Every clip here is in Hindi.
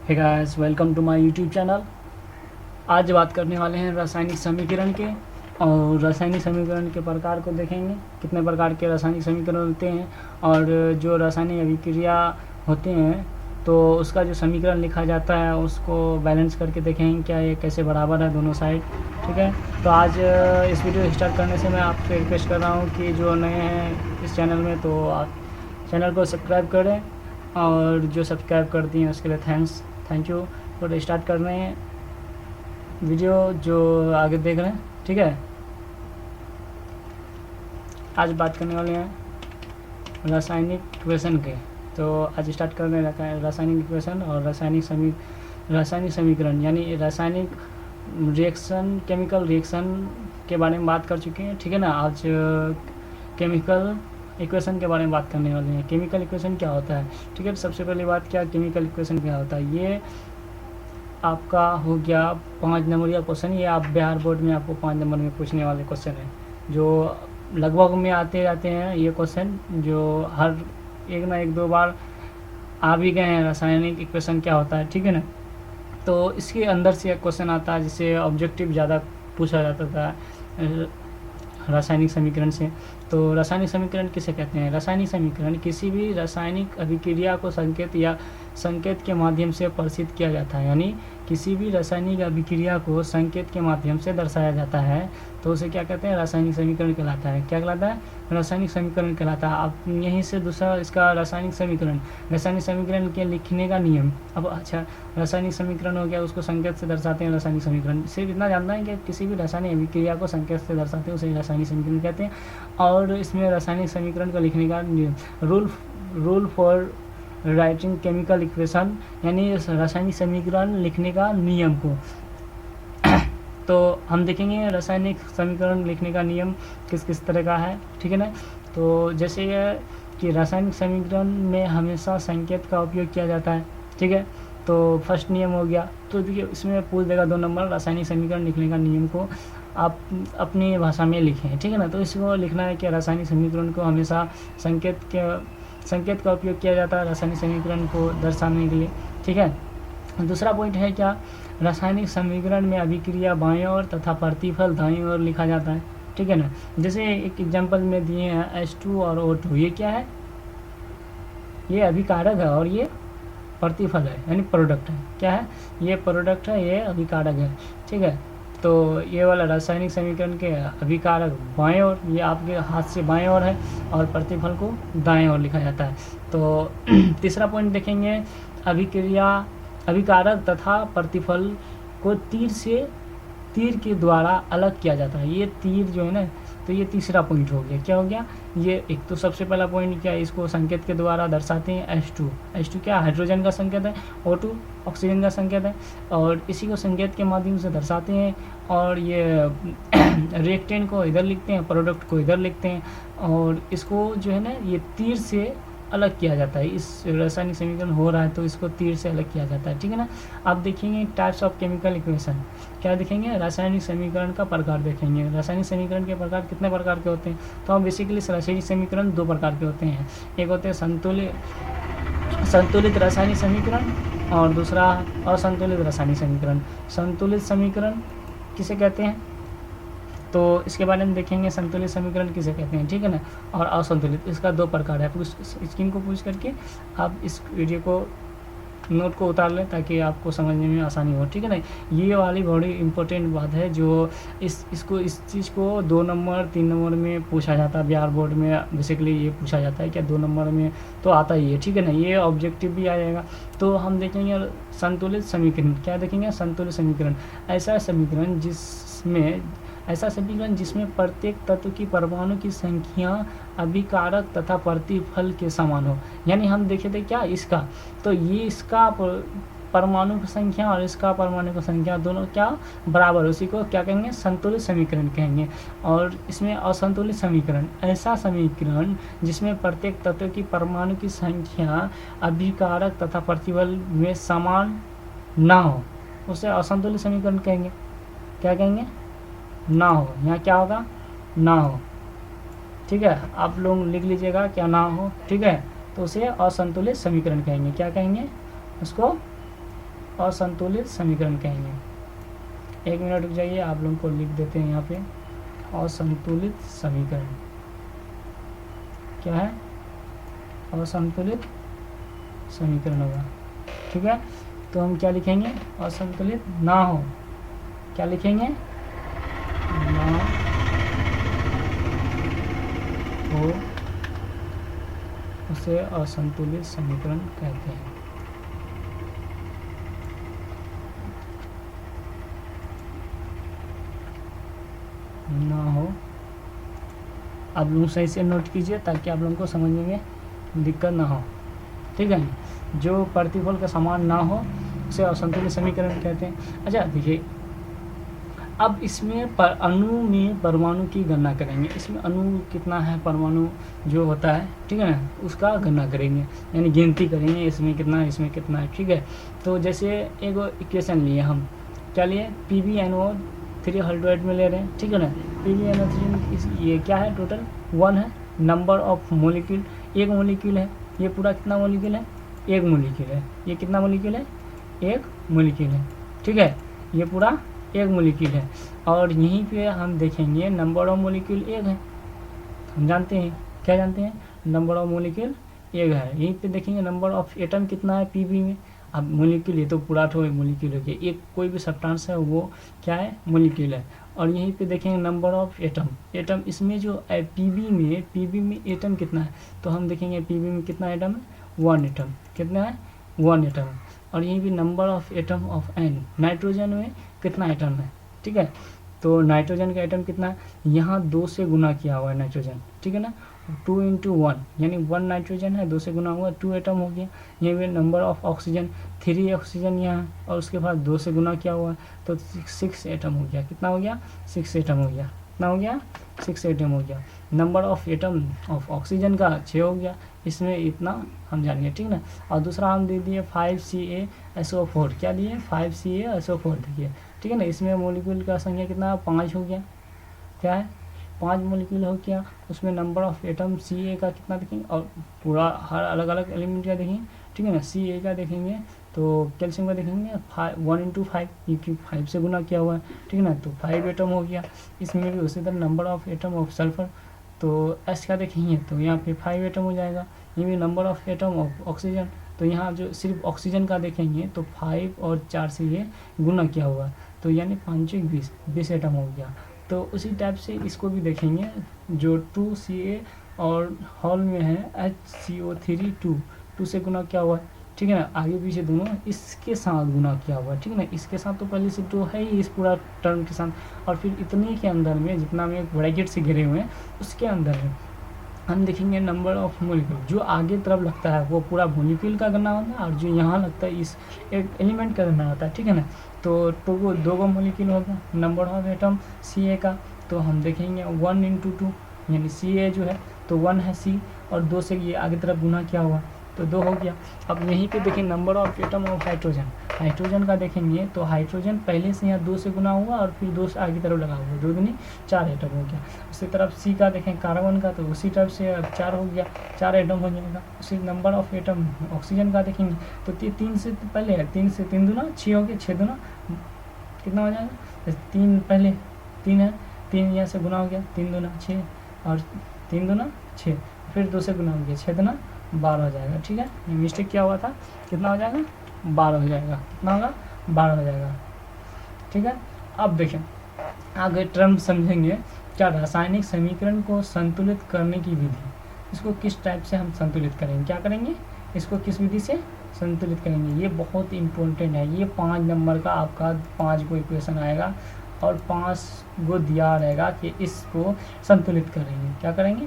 Hey guys, welcome to my YouTube channel. आज बात करने वाले हैं रासायनिक समीकरण के, और रासायनिक समीकरण के प्रकार को देखेंगे। कितने प्रकार के रासायनिक समीकरण होते हैं और जो रासायनिक अभिक्रिया होते हैं तो उसका जो समीकरण लिखा जाता है उसको बैलेंस करके देखेंगे क्या ये कैसे बराबर है दोनों साइड। ठीक है, तो आज इस वीडियो स्टार्ट करने से मैं आपसे रिक्वेस्ट कर रहा हूँ कि जो नए हैं इस चैनल में तो आप चैनल को सब्सक्राइब करें, और जो सब्सक्राइब कर दिए उसके लिए थैंक यू। तो स्टार्ट कर रहे हैं वीडियो, जो आगे देख रहे हैं। ठीक है, आज बात करने वाले हैं रासायनिक इक्वेशन के। तो आज स्टार्ट कर रहे हैं रासायनिक इक्वेशन और रासायनिक समीकरण, यानी रासायनिक रिएक्शन, केमिकल रिएक्शन के बारे में बात कर चुके हैं। ठीक है ना, आज केमिकल इक्वेशन के बारे में बात करने वाले हैं। केमिकल इक्वेशन क्या होता है? ठीक है, तो सबसे पहली बात क्या केमिकल इक्वेशन क्या होता है, ये आपका हो गया 5 नंबर क्वेश्चन। ये आप बिहार बोर्ड में आपको 5 नंबर में पूछने वाले क्वेश्चन है, जो लगभग में आते जाते हैं ये क्वेश्चन, जो हर एक ना एक दो बार आ भी गए हैं। रासायनिक इक्वेशन क्या होता है, ठीक है ना। तो इसके अंदर से एक क्वेश्चन आता है जिसे ऑब्जेक्टिव ज़्यादा पूछा जाता था रासायनिक समीकरण से। तो रासायनिक समीकरण किसे कहते हैं? रासायनिक समीकरण किसी भी रासायनिक अभिक्रिया को संकेत के माध्यम से प्रदर्शित किया जाता है, यानी किसी भी रासायनिक अभिक्रिया को संकेत के माध्यम से दर्शाया जाता है तो उसे क्या कहते हैं? रासायनिक समीकरण कहलाता है। क्या कहलाता है? रासायनिक समीकरण कहलाता है। अब यहीं से दूसरा इसका रासायनिक समीकरण के लिखने का नियम। अब अच्छा, रासायनिक समीकरण हो गया, उसको संकेत से दर्शाते हैं रासायनिक समीकरण। सिर्फ इतना जानना है कि किसी भी रासायनिक अभिक्रिया को संकेत से दर्शाते हैं उसे रासायनिक समीकरण कहते हैं। और इसमें रासायनिक समीकरण को लिखने का नियम, rule for writing chemical equation, यानी रासायनिक समीकरण लिखने का नियम को। तो हम देखेंगे रासायनिक समीकरण लिखने का नियम किस किस तरह का है। ठीक है ना, तो जैसे कि रासायनिक समीकरण में हमेशा संकेत का उपयोग किया जाता है। ठीक है, तो फर्स्ट नियम हो गया। तो देखिए इसमें पूछ देगा 2 नंबर, रासायनिक समीकरण लिखने का नियम को आप अपनी भाषा में लिखें। ठीक है ना, तो इसको लिखना है कि रासायनिक समीकरण को हमेशा संकेत का उपयोग किया जाता है रासायनिक समीकरण को दर्शाने के लिए। ठीक है, दूसरा पॉइंट है क्या, रासायनिक समीकरण में अभिक्रिया बाएं ओर तथा प्रतिफल दाईं ओर लिखा जाता है। ठीक है ना, जैसे एक एग्जांपल में दिए हैं H2 और O2, ये क्या है? ये अभिकारक है और ये प्रतिफल है, यानी प्रोडक्ट है। क्या है? ये प्रोडक्ट है, ये अभिकारक है। ठीक है, तो ये वाला रासायनिक समीकरण के अभिकारक बाएं ओर, ये आपके हाथ से बाएं ओर है, और प्रतिफल को दाएं ओर लिखा जाता है। तो तीसरा पॉइंट देखेंगे, अभिकारक तथा प्रतिफल को तीर के द्वारा अलग किया जाता है। ये तीर जो है ना, तो ये तीसरा पॉइंट हो गया। क्या हो गया? ये एक तो सबसे पहला पॉइंट क्या है, इसको संकेत के द्वारा दर्शाते हैं। H2 क्या हाइड्रोजन का संकेत है, O2 ऑक्सीजन का संकेत है, और इसी को संकेत के माध्यम से दर्शाते हैं। और ये रिएक्टेंट को इधर लिखते हैं, प्रोडक्ट को इधर लिखते हैं, और इसको जो है ना ये तीर से अलग किया जाता है। इस रासायनिक समीकरण हो रहा है तो इसको तीर से अलग किया जाता है। ठीक है ना, आप देखेंगे टाइप्स ऑफ केमिकल इक्वेशन। क्या देखेंगे? रासायनिक समीकरण का प्रकार देखेंगे। रासायनिक समीकरण के प्रकार कितने प्रकार के होते हैं? तो हम बेसिकली रासायनिक समीकरण 2 प्रकार के होते हैं। एक होते हैं संतुलित रासायनिक समीकरण, और दूसरा असंतुलित रासायनिक समीकरण। संतुलित समीकरण किसे कहते हैं तो इसके बारे में देखेंगे, संतुलित समीकरण किसे कहते हैं। ठीक है ना, और असंतुलित, इसका 2 प्रकार है। स्क्रीन को पूछ करके आप इस वीडियो को नोट को उतार लें ताकि आपको समझने में आसानी हो। ठीक है ना, ये वाली बड़ी इंपॉर्टेंट बात है, जो इस चीज़ को 2 नंबर 3 नंबर में पूछा जाता है। बिहार बोर्ड में बेसिकली ये पूछा जाता है, क्या 2 नंबर में तो आता ही है। ठीक है ना, ये ऑब्जेक्टिव भी आ जाएगा। तो हम देखेंगे संतुलित समीकरण। क्या देखेंगे? संतुलित समीकरण ऐसा समीकरण जिसमें प्रत्येक तत्व की परमाणु की संख्या अभिकारक तथा प्रतिफल के समान हो। यानी हम देखे थे क्या इसका, तो ये इसका परमाणु की संख्या और इसका परमाणु की संख्या दोनों क्या बराबर, उसी को क्या कहेंगे? संतुलित समीकरण कहेंगे। और इसमें असंतुलित समीकरण, ऐसा समीकरण जिसमें प्रत्येक तत्व की परमाणु की संख्या अभिकारक तथा प्रतिफल में समान ना हो, उसे असंतुलित समीकरण कहेंगे। क्या कहेंगे? ना हो। यहाँ क्या होगा? ना हो। ठीक है, आप लोग लिख लीजिएगा क्या ना हो। ठीक है, तो उसे असंतुलित समीकरण कहेंगे। क्या कहेंगे उसको? असंतुलित समीकरण कहेंगे। 1 मिनट रुक जाइए, आप लोगों को लिख देते हैं यहाँ पे। असंतुलित समीकरण क्या है? असंतुलित समीकरण होगा, ठीक है। तो हम क्या लिखेंगे? असंतुलित ना हो, क्या लिखेंगे? ना हो, उसे असंतुलित समीकरण कहते हैं। ना हो, आप लोग सही से नोट कीजिए ताकि आप लोगों को समझने में दिक्कत ना हो, ठीक है। जो प्रतिफल का समान ना हो उसे असंतुलित समीकरण कहते हैं। अच्छा देखिए, अब इसमें अणु में परमाणु की गणना करेंगे। इसमें अणु कितना है, परमाणु जो होता है, ठीक है ना, उसका गणना करेंगे, यानी गिनती करेंगे, इसमें कितना है, इसमें कितना है, ठीक है। तो जैसे एक इक्वेशन लिए हम, क्या लिए? PbNO3 हाइड्रोएट में ले रहे हैं, ठीक है ना। PbNO3 ये क्या है? टोटल 1 है। नंबर ऑफ मोलिक्यूल, एक मोलिक्यूल है, ये पूरा कितना मोलिक्यूल है? एक मोलिक्यूल है। ये कितना मोलिक्यूल है? एक मोलिक्यूल है, ठीक है। ये पूरा एक मोलिक्यूल है। और यहीं पे हम देखेंगे नंबर ऑफ मोलिक्यूल एक है, हम जानते हैं, क्या जानते हैं? नंबर ऑफ मोलिक्यूल एक है। यहीं पे देखेंगे नंबर ऑफ एटम कितना है पीबी में। अब मोलिक्यूल, ये तो पूरा ठो मोलिक्यूल हो गया, एक कोई भी सब्सटेंस है वो क्या है? मोलिक्यूल है। और यहीं पे देखेंगे नंबर ऑफ एटम, एटम इसमें जो पीबी में एटम कितना है, तो हम देखेंगे पीबी में कितना एटम है? 1 एटम। कितना है? 1 एटम। और यहीं भी number of atom of N, nitrogen में कितना एटम है, ठीक है। तो नाइट्रोजन का एटम कितना है? यहाँ 2 से गुना किया हुआ है नाइट्रोजन, ठीक है ना। 2 × 1 यानी 1 नाइट्रोजन है, 2 से गुना हुआ 2 एटम हो गया। यहीं पे नंबर ऑफ ऑक्सीजन 3 ऑक्सीजन यहाँ है, और उसके बाद 2 से गुना किया हुआ है तो 6 एटम हो गया। कितना हो गया? 6 एटम हो गया। कितना हो गया? 6 एटम हो गया। Number of atom of oxygen का 6 हो गया, इसमें इतना हम जानेंगे, ठीक ना। और दूसरा हम दे दिए 5CaSO4, क्या लिए? 5CaSO4 देखिए, ठीक है ना। इसमें मोलिक्यूल का संख्या कितना? 5 हो गया। क्या है? 5 मोलिक्यूल हो गया। उसमें नंबर ऑफ एटम Ca का कितना देखेंगे, और पूरा हर अलग अलग एलिमेंट का देखेंगे, ठीक है ना। Ca का देखेंगे तो कैल्शियम का देखेंगे 1 × 5, क्योंकि 5 से गुना किया हुआ है, ठीक है ना। तो 5 एटम हो गया। इसमें भी उसी तरह number of atom of sulphur, तो S का देखेंगे तो यहाँ पे 5 एटम हो जाएगा। ये भी number of atom of oxygen, तो यहाँ जो सिर्फ ऑक्सीजन का देखेंगे तो 5 और 4 से ये गुना किया हुआ है, तो यानी 5 × 20 एटम हो गया। तो उसी टाइप से इसको भी देखेंगे, जो 2Ca और हॉल में है HCO3 2 से गुना किया हुआ है, ठीक है ना। आगे पीछे दोनों इसके साथ गुना किया हुआ है, ठीक है ना। इसके साथ तो पहले से 2 है ही इस पूरा टर्म के साथ, और फिर इतने के अंदर में जितना में ब्रैकेट से घिरे हुए हैं उसके अंदर में हम देखेंगे नंबर ऑफ मोलिक्यूल। जो आगे तरफ लगता है वो पूरा मोलिक्यूल का गणना होता है, और जो यहाँ लगता है इस एक एलिमेंट का गणना होता है, ठीक है ना। तो वो 2 मोलिक्यूल होगा। नंबर ऑफ एटम Ca का तो हम देखेंगे 1 × 2, यानी Ca जो है तो 1 है C, और 2 से ये आगे तरफ गुना किया हुआ तो 2 हो गया। अब यहीं पे देखें number of atom of hydrogen, hydrogen का देखेंगे तो हाइड्रोजन पहले से यहाँ 2 से गुना हुआ और फिर 2 से आगे तरफ लगा हुआ, 2 दूनी 4 एटम हो गया। उसी तरफ C का देखें कार्बन का, तो उसी तरफ से 4 हो गया, 4 एटम हो जाएगा। उसी नंबर ऑफ एटम ऑक्सीजन का देखेंगे तो 3 से पहले है, 3 से 3 दूना 6 हो गया, 6 दूना कितना हो जाएगा? 3 पहले 3 है, 3 यहाँ से गुना हो गया, 3 दूना 6 और 3 दूना 6, फिर 2 से गुना हो गया, 6 दूना 12 हो जाएगा, ठीक है। ये मिस्टेक क्या हुआ था? कितना हो जाएगा? 12 हो जाएगा। कितना होगा? 12 हो जाएगा, ठीक है। अब देखें आगे टर्म समझेंगे, क्या रासायनिक समीकरण को संतुलित करने की विधि, इसको किस टाइप से हम संतुलित करेंगे, क्या करेंगे, इसको किस विधि से संतुलित करेंगे। ये बहुत इंपॉर्टेंट है। ये 5 नंबर का आपका 5 गो इक्वेशन आएगा और 5 गो दिया रहेगा कि इसको संतुलित करेंगे। क्या करेंगे?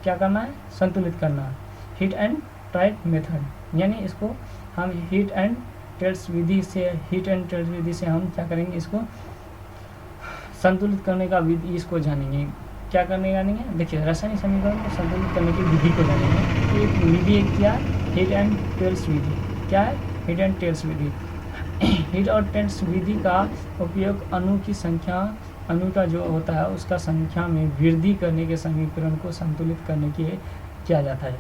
क्या करना है? संतुलित करना है। हीट एंड ट्राइट मेथड, यानी इसको हम हीट एंड टेल्स विधि से हम क्या करेंगे, इसको संतुलित करने का विधि इसको जानेंगे। क्या करने जानेंगे? देखिए रासायनिक समीकरण को संतुलित करने की विधि को जानेंगे। तो एक विधि क्या है? हीट एंड टेल्स विधि। क्या है? हीट एंड टेल्स विधि। हीट और टेल्स विधि का उपयोग अणु की संख्या, अणु का जो होता है उसका संख्या में वृद्धि करने के समीकरण को संतुलित करने के किया जाता है।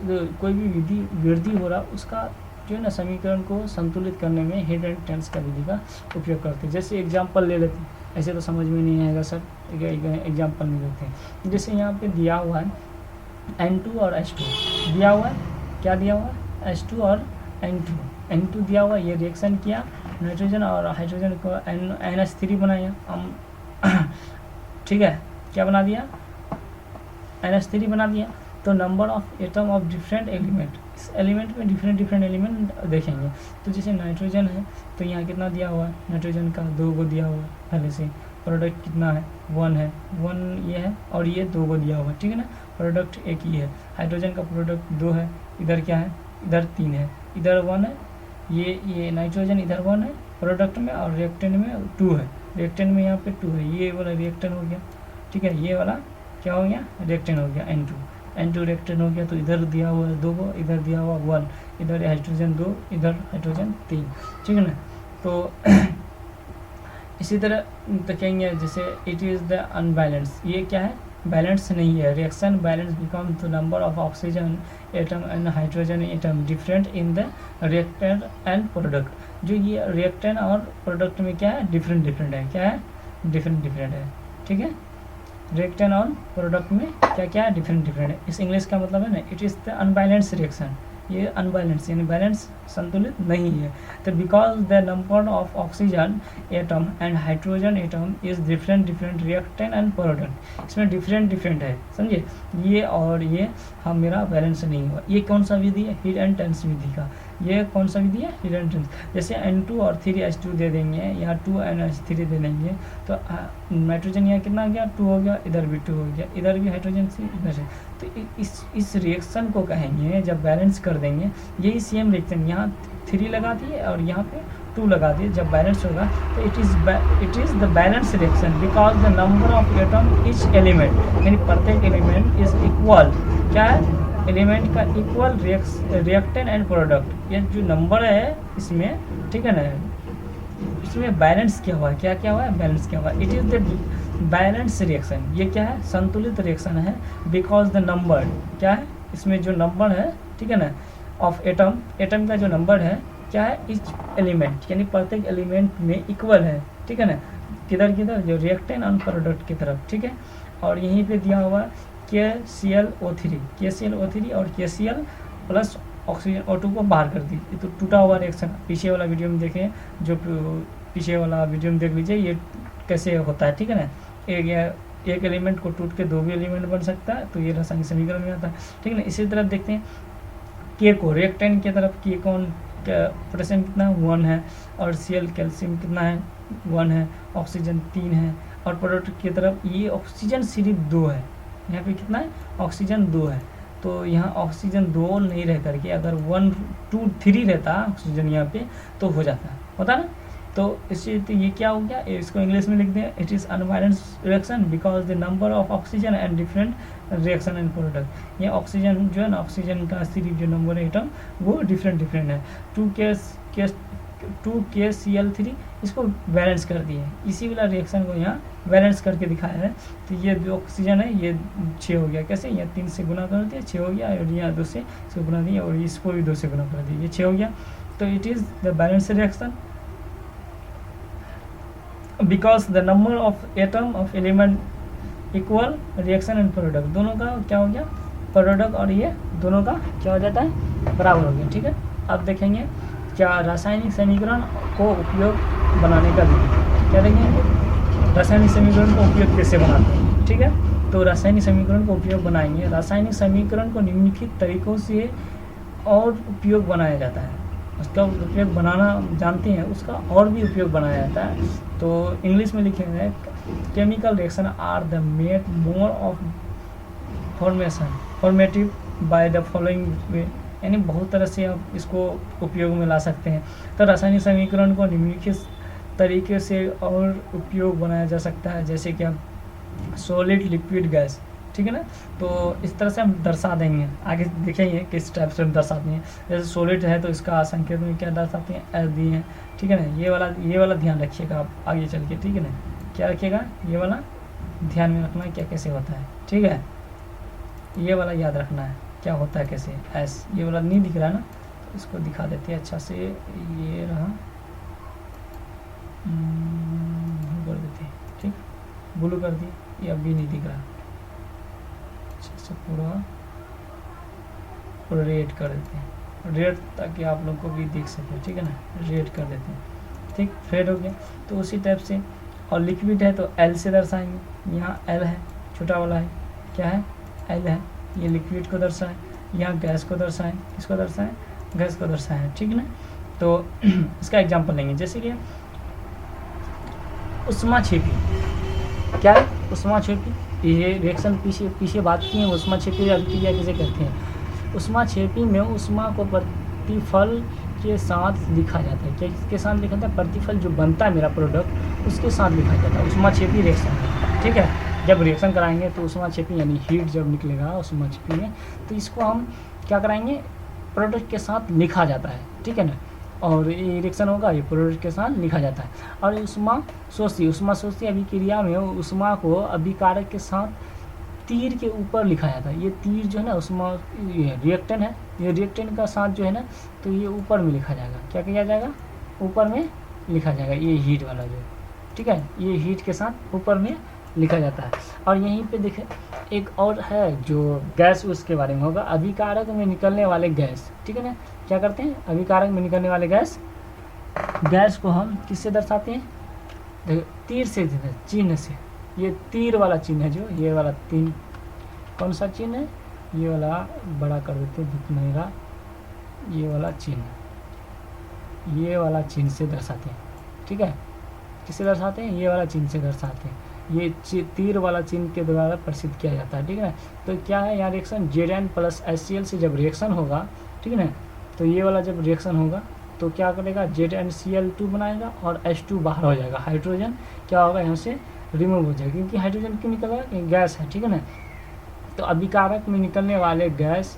जो कोई भी विधि वृद्धि हो रहा उसका जो है ना समीकरण को संतुलित करने में हिट एंड टेंस का विधि का उपयोग करते हैं। जैसे एग्जाम्पल ले लेते हैं, ऐसे तो समझ में नहीं आएगा सर, एग्जाम्पल में लेते हैं। जैसे यहाँ पे दिया हुआ है N2 और H2 दिया हुआ है, क्या दिया हुआ है H2 और N2 दिया हुआ है। ये रिएक्शन किया, नाइट्रोजन और हाइड्रोजन को NH3 बनाया हम ठीक है, क्या बना दिया NH3 बना दिया। तो number of atom of different element, इस एलिमेंट में डिफरेंट एलिमेंट देखेंगे। तो जैसे नाइट्रोजन है तो यहाँ कितना दिया हुआ है, नाइट्रोजन का 2 को दिया हुआ है पहले से। प्रोडक्ट कितना है 1 है, 1 ये है और ये 2 को दिया हुआ है, ठीक है ना। प्रोडक्ट एक ही है। हाइड्रोजन का प्रोडक्ट 2 है, इधर क्या है, इधर 3 है, इधर 1 है। ये नाइट्रोजन इधर 1 है प्रोडक्ट में और रिएक्टेंट में 2 है। रिएक्टेंट में यहाँ पे 2 है, ये वाला रिएक्टेंट हो गया, ठीक है। ये वाला क्या हो गया, रिएक्टेंट हो गया N2 रिएक्टेंट हो गया। तो इधर दिया हुआ है 2 को, इधर दिया हुआ 1, इधर हाइड्रोजन 2, इधर हाइड्रोजन 3, ठीक है ना। तो इसी तरह देखेंगे जैसे इट इज़ द अनबैलेंस, ये क्या है, बैलेंस नहीं है। Reaction balance become the number of oxygen atom and hydrogen atom different in the reactant and product. जो ये रिएक्टेंट और प्रोडक्ट में क्या है, डिफरेंट है, क्या है, डिफरेंट है, ठीक है। रिएक्टेंट और प्रोडक्ट में क्या क्या है, डिफरेंट है। इस इंग्लिश का मतलब है ना, it is the unbalance reaction, ये अनबैलेंस यानी बैलेंस संतुलित नहीं है। तो because the number of oxygen atom and hydrogen atom is different reactant and product, इसमें डिफरेंट है, समझे। ये और ये हम मेरा बैलेंस नहीं हुआ। ये कौन सा विधि है, हिट एंड टेंस विधि का। ये कौन सा विधि है, हिट एंड टेंस। जैसे N2 और 3H2 दे देंगे या 2NH3 दे देंगे तो नाइट्रोजन यहाँ कितना हो गया, 2 हो गया, इधर भी 2 हो गया, इधर भी हाइड्रोजन से इधर से। तो इस रिएक्शन को कहेंगे जब बैलेंस कर देंगे, यही सेम रिएक्शन यहाँ 3 लगा दिए और यहाँ पे 2 लगा दिए, जब बैलेंस होगा तो it is the balance reaction because the number of atom each element, यानी प्रत्येक एलिमेंट इज इक्वल, क्या है, एलिमेंट का इक्वल रिएक्टेंट एंड प्रोडक्ट। ये जो नंबर है इसमें, ठीक है ना, इसमें बैलेंस क्या हुआ है, क्या हुआ है, बैलेंस क्या हुआ है। It is the balance reaction, ये क्या है, संतुलित रिएक्शन है। बिकॉज द नंबर क्या है, इसमें जो नंबर है, ठीक है ना, ऑफ एटम का जो नंबर है क्या है, इच एलिमेंट यानी प्रत्येक एलिमेंट में इक्वल है, ठीक है ना, किधर जो रिएक्टेंट और प्रोडक्ट की तरफ, ठीक है। और यहीं पे दिया हुआ KClO3 और KCl प्लस ऑक्सीजन O2 को बाहर कर दी। ये तो टूटा हुआ रिएक्शन, पीछे वाला वीडियो में देखें, जो पीछे वाला वीडियो में देख लीजिए ये कैसे होता है, ठीक है ना। एक एलिमेंट को टूट के 2 भी एलिमेंट बन सकता है, तो ये रासायनिक समीकरण में आता है, ठीक है ना। इसी तरफ देखते हैं K को, रिएक्टेंट की तरफ K कौन पोटेशियम कितना 1 है और Cl कैल्शियम कितना है 1 है, ऑक्सीजन 3 है। और प्रोडक्ट की तरफ ये ऑक्सीजन सिर्फ 2 है, यहाँ पे कितना है, ऑक्सीजन 2 है। तो यहाँ ऑक्सीजन 2 नहीं रह करके अगर 1 2 3 रहता ऑक्सीजन यहाँ पे तो हो जाता, होता ना। तो इससे तो ये क्या हो गया, इसको इंग्लिश में लिख दें, it is unbalance reaction because the number of oxygen and different reaction and product. ये ऑक्सीजन जो है ना, ऑक्सीजन का सिर्फ जो नंबर है एटम वो डिफरेंट है। 2KCl3 इसको बैलेंस कर दिए, इसी वाला रिएक्शन को यहाँ बैलेंस करके दिखाया है। तो ये जो ऑक्सीजन है ये 6 हो गया, कैसे, यहाँ 3 से गुना कर दिया 6 हो गया, और यहाँ 2 से इसको गुना दिया और इसको भी 2 से गुना कर दिया, ये 6 हो गया। तो it is the balance reaction because the number of atom of element equal reaction and product, दोनों का क्या हो गया, प्रोडक्ट और ये दोनों का क्या हो जाता है, बराबर हो गया, ठीक है। अब देखेंगे क्या रासायनिक समीकरण को उपयोग बनाने का विधि, क्या देखेंगे रासायनिक समीकरण को उपयोग कैसे बनाते हैं, ठीक है। तो रासायनिक समीकरण को उपयोग बनाएंगे, रासायनिक समीकरण को निम्नलिखित तरीकों से और उपयोग बनाया जाता है, उसका उपयोग बनाना जानते हैं, उसका और भी उपयोग बनाया जाता है। तो इंग्लिश में लिखे हैं chemical reaction are the made more of formative by the following way, यानी बहुत तरह से आप इसको उपयोग में ला सकते हैं। तो रासायनिक समीकरण को निम्नलिखित तरीके से और उपयोग बनाया जा सकता है, जैसे कि सॉलिड लिक्विड गैस, ठीक है ना। तो इस तरह से हम दर्शा देंगे, आगे देखेंगे किस टाइप से हम दर्शाते हैं। जैसे सॉलिड है तो इसका संकेत में क्या दर्शाते हैं, एस दिए हैं, ठीक है ना। ये वाला ध्यान रखिएगा आप आगे चल के, ठीक है ना। क्या रखिएगा, ये वाला ध्यान में रखना है क्या कैसे होता है, ठीक है। ये वाला याद रखना है क्या होता है कैसे, एस, ये वाला नहीं दिख रहा है ना, इसको दिखा देते हैं अच्छा से, ये रहा, कर देते हैं, ठीक, ब्लू कर दिए, ये अब भी नहीं दिख रहा, अच्छा से पूरा रेड कर देते हैं, रेड, ताकि आप लोग को भी दिख सके, ठीक है ना, रेड कर देते हैं, ठीक, फेड हो गया। तो उसी टाइप से, और लिक्विड है तो एल से दर्शाएंगे, यहाँ एल है, छोटा वाला है, क्या है, एल है, ये लिक्विड को दर्शाएं, यहाँ गैस को दर्शाएं, किसको दर्शाएं, गैस को दर्शाएं, ठीक ना। तो इसका एग्जांपल लेंगे, जैसे कि उष्माक्षेपी, क्या है उष्माक्षेपी, ये रिएक्शन पीछे बात की है, उष्माक्षेपी अभिक्रिया किसे कहते हैं। उष्माक्षेपी में उष्मा को प्रतिफल के साथ लिखा जाता है, किसके साथ लिखा जाता है, प्रतिफल जो बनता है मेरा प्रोडक्ट उसके साथ लिखा जाता है, उष्माक्षेपी रिएक्शन में, ठीक है। जब रिएक्शन कराएंगे तो उष्माक्षेपी यानी हीट जब निकलेगा उष्माक्षेपी में, तो इसको हम क्या कराएंगे, प्रोडक्ट के साथ लिखा जाता है, ठीक है ना, और ये रिएक्शन होगा, ये प्रोडक्ट के साथ लिखा जाता है। और उष्मा शोषी अभिक्रिया में उष्मा को अभिकारक के साथ तीर के ऊपर लिखा जाता है, ये तीर जो है ना उष्मा, ये रिएक्टेंट है, ये रिएक्टेंट का साथ जो है ना, तो ये ऊपर में लिखा जाएगा, क्या किया जाएगा, ऊपर में लिखा जाएगा, ये हीट वाला जो, ठीक है, ये हीट के साथ ऊपर में लिखा जाता है। और यहीं पे देखें एक और है जो गैस, उसके बारे में होगा, अभिकारक में निकलने वाले गैस, ठीक है ना, क्या करते हैं, अभिकारक में निकलने वाले गैस को हम किससे दर्शाते हैं, देखो तीर से, चिन्ह से, ये तीर वाला चिन्ह है, जो ये वाला तीन, कौन सा चिन्ह है, ये वाला बड़ा कर देते हैं, दिख नहीं रहा, ये वाला चिन्ह, ये वाला चिन्ह से दर्शाते हैं, ठीक है, किससे दर्शाते हैं, ये वाला चिन्ह से दर्शाते हैं, ये तीर वाला चिन्ह के द्वारा प्रसिद्ध किया जाता है, ठीक है ना। तो क्या है यहाँ रिएक्शन, Zn प्लस HCl से जब रिएक्शन होगा, ठीक है ना, तो ये वाला जब रिएक्शन होगा तो क्या करेगा, ZnCl2 बनाएगा और H2 बाहर हो जाएगा, हाइड्रोजन क्या होगा यहाँ से रिमूव हो जाएगा, क्योंकि हाइड्रोजन क्यों निकल रहा है, गैस है, ठीक है ना। तो अभिकारक में निकलने वाले गैस,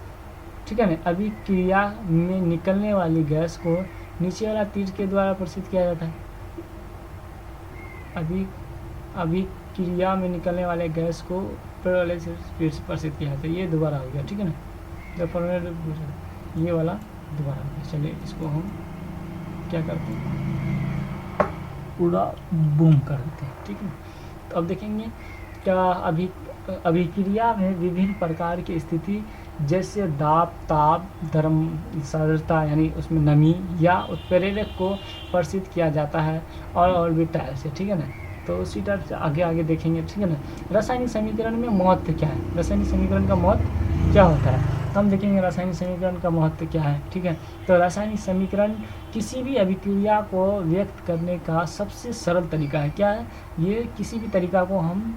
ठीक है ना, अभिक्रिया में निकलने वाली गैस को नीचे वाला तीर के द्वारा प्रसिद्ध किया जाता है, अभिक्रिया में निकलने वाले गैस को ऊपर वाले से प्रसिद्ध किया जाता है, ये दोबारा हो गया, ठीक है ना, ये वाला दोबारा हो गया। चलिए इसको हम क्या करते हैं, पूरा बूम कर देते हैं, ठीक है। तो अब देखेंगे क्या अभिक्रिया में विभिन्न प्रकार की स्थिति, जैसे दाब, ताप, धर्म, सान्द्रता यानी उसमें नमी या उत्प्रेरक को प्रसिद्ध किया जाता है, और भी टाइप से, ठीक है ना। तो उसी टाइप से आगे देखेंगे, ठीक है ना। रासायनिक समीकरण में महत्व क्या है, रासायनिक समीकरण का महत्व क्या होता है, हम देखेंगे रासायनिक समीकरण का महत्व क्या है, ठीक है। तो रासायनिक समीकरण किसी भी अभिक्रिया को व्यक्त करने का सबसे सरल तरीका है, क्या है ये, किसी भी तरीका को हम,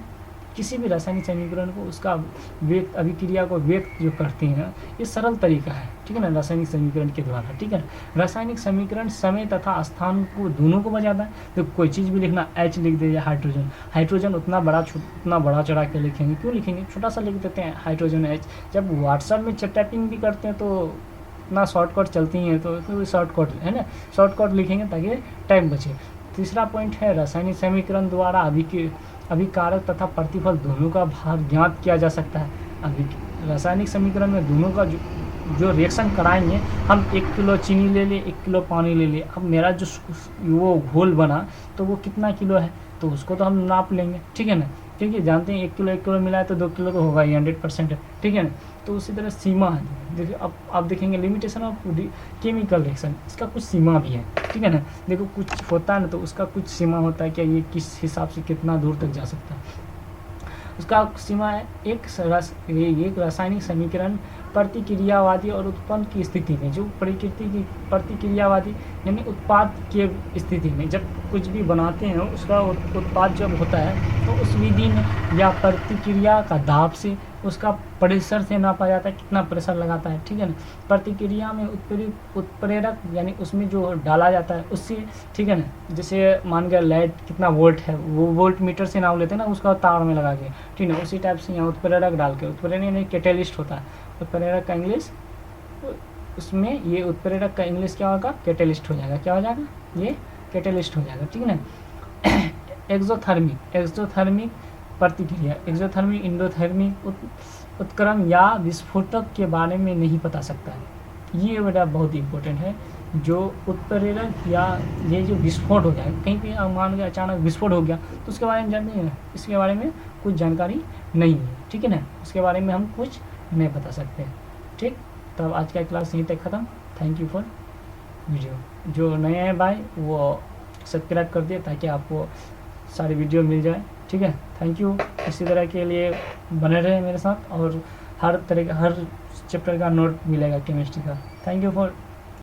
किसी भी रासायनिक समीकरण को उसका व्यक्त, अभिक्रिया को व्यक्त जो करते हैं, ये सरल तरीका है, ठीक है ना, रासायनिक समीकरण के द्वारा, ठीक है। रासायनिक समीकरण समय तथा स्थान को दोनों को बचाता है। तो कोई चीज़ भी लिखना, H लिख दे या हाइड्रोजन उतना बड़ा चढ़ा के लिखेंगे, क्यों लिखेंगे, छोटा सा लिख देते हैं हाइड्रोजन H। जब व्हाट्सएप में टाइपिंग भी करते हैं तो इतना शॉर्टकट चलती हैं, तो शॉर्टकट है ना, शॉर्टकट लिखेंगे ताकि टाइम बचे। तीसरा पॉइंट है, रासायनिक समीकरण द्वारा अभिकारक तथा प्रतिफल दोनों का भार ज्ञात किया जा सकता है। रासायनिक समीकरण में दोनों का जो रिएक्शन कराएंगे, हम 1 किलो चीनी ले लें, 1 किलो पानी ले लें, अब मेरा जो वो घोल बना तो वो कितना किलो है, तो उसको तो हम नाप लेंगे, ठीक है ना, क्योंकि जानते हैं 1 किलो मिला है तो 2 किलो तो होगा ही, 100% है, ठीक है ना। तो उसी तरह सीमा है, देखिए अब आप देखेंगे लिमिटेशन ऑफ केमिकल रिएक्शन, इसका कुछ सीमा भी है, ठीक है ना। देखो कुछ होता है ना तो उसका कुछ सीमा होता है, क्या ये किस हिसाब से कितना दूर तक जा सकता है, उसका सीमा है। एक रासायनिक समीकरण प्रतिक्रियावादी और उत्पन्न की स्थिति में, जो प्रकृति की प्रतिक्रियावादी यानी उत्पाद के स्थिति में, जब कुछ भी बनाते हैं उसका उत्पाद जब होता है तो उस विधि में या प्रतिक्रिया का दाब से, उसका प्रेशर से नापा जाता है, कितना प्रेशर लगाता है, ठीक है ना। प्रतिक्रिया में उत्प्रेरक यानी उसमें जो डाला जाता है उससे, ठीक है ना, जैसे मान गया लाइट कितना वोल्ट है, वो वोल्ट मीटर से नाप लेते हैं ना, उसका तार में लगा के, ठीक है ना। उसी टाइप से यहाँ उत्प्रेरक डाल के, उत्प्रेरक यानी कैटेलिस्ट होता है, उत्प्रेरक का इंग्लिश, उसमें ये उत्प्रेरक का इंग्लिश क्या होगा, कैटेलिस्ट हो जाएगा, क्या हो जाएगा, ये कैटेलिस्ट हो जाएगा, ठीक है ना। एक्सोथर्मिक प्रतिक्रिया, एक्सोथर्मिक, एंडोथर्मिक उत्क्रमण या विस्फोटक के बारे में नहीं बता सकता है, ये बेटा बहुत ही इम्पोर्टेंट है। जो उत्प्रेरक या ये जो विस्फोट हो जाए कहीं पे, मान के अचानक विस्फोट हो गया तो उसके बारे में जानते हैं, इसके बारे में कुछ जानकारी नहीं है, ठीक है ना, उसके बारे में हम कुछ नहीं बता सकते। ठीक, तब आज का क्लास यहीं तक ख़त्म। Thank you for video. जो नए हैं भाई वो सब्सक्राइब कर दिए ताकि आपको सारी वीडियो मिल जाए, ठीक है। Thank you. इसी तरह के लिए बने रहे मेरे साथ, और हर तरह का हर चैप्टर का नोट मिलेगा केमिस्ट्री का। Thank you for